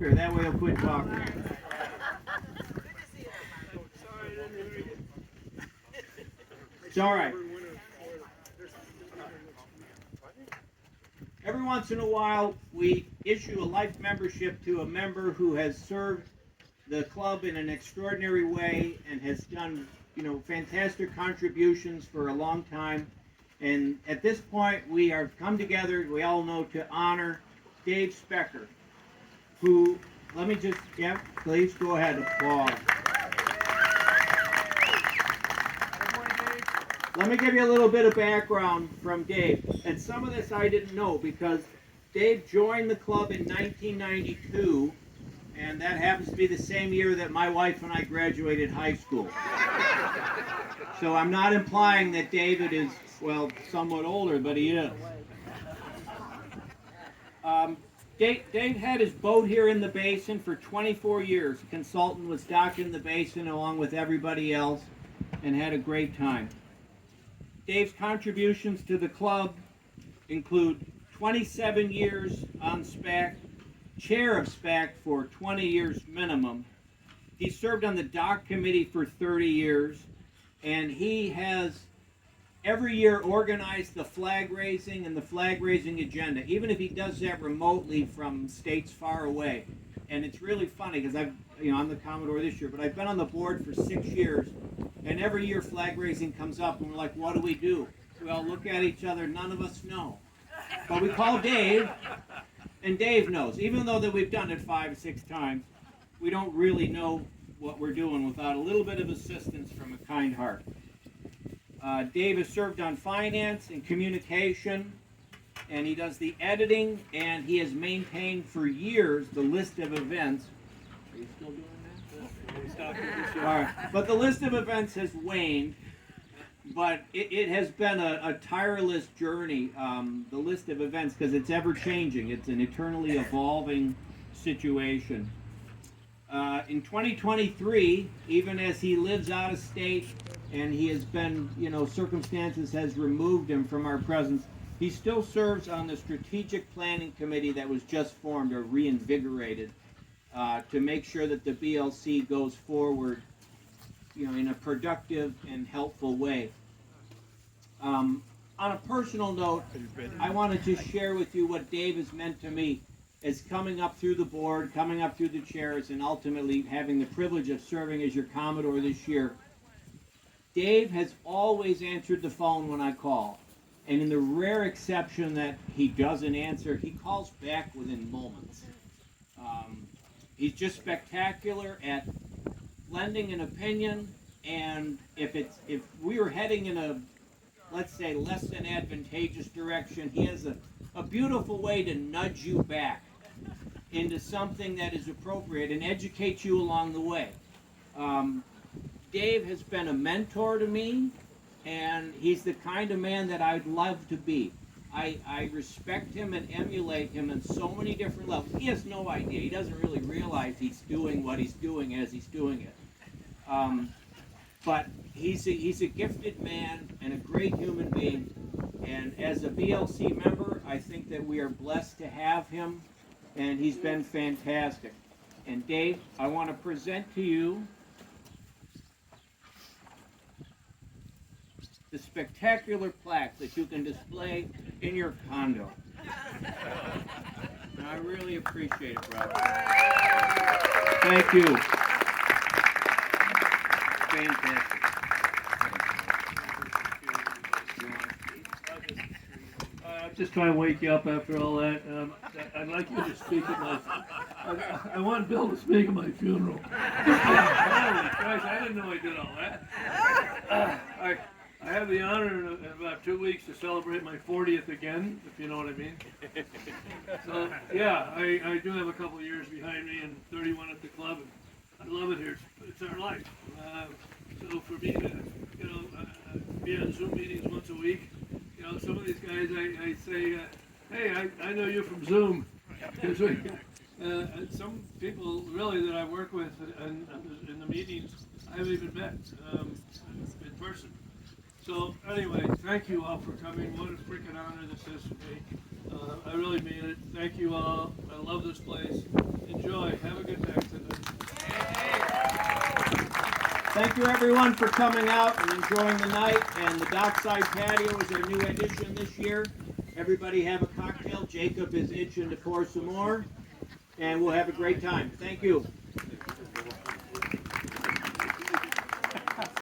Here, that way he'll quit talking. It's all right. Every once in a while, we issue a life membership to a member who has served the club in an extraordinary way and has done, fantastic contributions for a long time. And at this point, we have come together, we all know, to honor Dave Specker, who, please go ahead, applause. Let me give you a little bit of background from Dave. And some of this I didn't know because Dave joined the club in 1992, and that happens to be the same year that my wife and I graduated high school. So I'm not implying that David is, somewhat older, but he is. Dave had his boat here in the basin for 24 years. A consultant was docking the basin along with everybody else and had a great time. Dave's contributions to the club include 27 years on SPAC, chair of SPAC for 20 years minimum. He served on the dock committee for 30 years, and he has every year organized the flag raising and the flag raising agenda, even if he does that remotely from states far away. And it's really funny because I'm the Commodore this year, but I've been on the board for 6 years, and every year flag raising comes up, and we're like, what do? We all look at each other, none of us know. But we call Dave, and Dave knows. Even though that we've done it 5 or 6 times, we don't really know what we're doing without a little bit of assistance from a kind heart. Dave has served on finance and communication, and he does the editing, and he has maintained for years the list of events. Are you still doing that? All right. But the list of events has waned, but it has been a tireless journey, the list of events, because it's ever changing. It's an eternally evolving situation. In 2023, even as he lives out of state and he has been, circumstances has removed him from our presence, he still serves on the strategic planning committee that was just formed or reinvigorated to make sure that the BLC goes forward, in a productive and helpful way. On a personal note, I want to just share with you what Dave has meant to me as coming up through the board, coming up through the chairs, and ultimately having the privilege of serving as your Commodore this year. Dave has always answered the phone when I call. And in the rare exception that he doesn't answer, he calls back within moments. He's just spectacular at lending an opinion, and if we were heading in a, let's say, less than advantageous direction, he has a beautiful way to nudge you back into something that is appropriate and educate you along the way. Dave has been a mentor to me, and he's the kind of man that I'd love to be. I respect him and emulate him on so many different levels. He has no idea. He doesn't really realize he's doing what he's doing as he's doing it. But he's a gifted man and a great human being. And as a BLC member, I think that we are blessed to have him, and he's been fantastic. And Dave, I want to present to you the spectacular plaque that you can display in your condo. And I really appreciate it, brother. Thank you. Fantastic. I'm just trying to wake you up after all that. I'd like you to speak at my. I want Bill to speak at my funeral. Holy Christ! I didn't know he did all that. I have the honor in about 2 weeks to celebrate my 40th again, if you know what I mean. So yeah, I do have a couple of years behind me and 31 at the club. And I love it here. It's our life. So for me to be on Zoom meetings once a week. Some of these guys, I say, hey, I know you from Zoom. Because some people really that I work with in the meetings, I haven't even met in person. So anyway, thank you all for coming. What a freaking honor this is for me. I really mean it. Thank you all. I love this place. Enjoy. Have a good night tonight. Thank you everyone for coming out and enjoying the night. And the dockside patio is our new addition this year. Everybody have a cocktail. Jacob is itching to pour some more. And we'll have a great time. Thank you.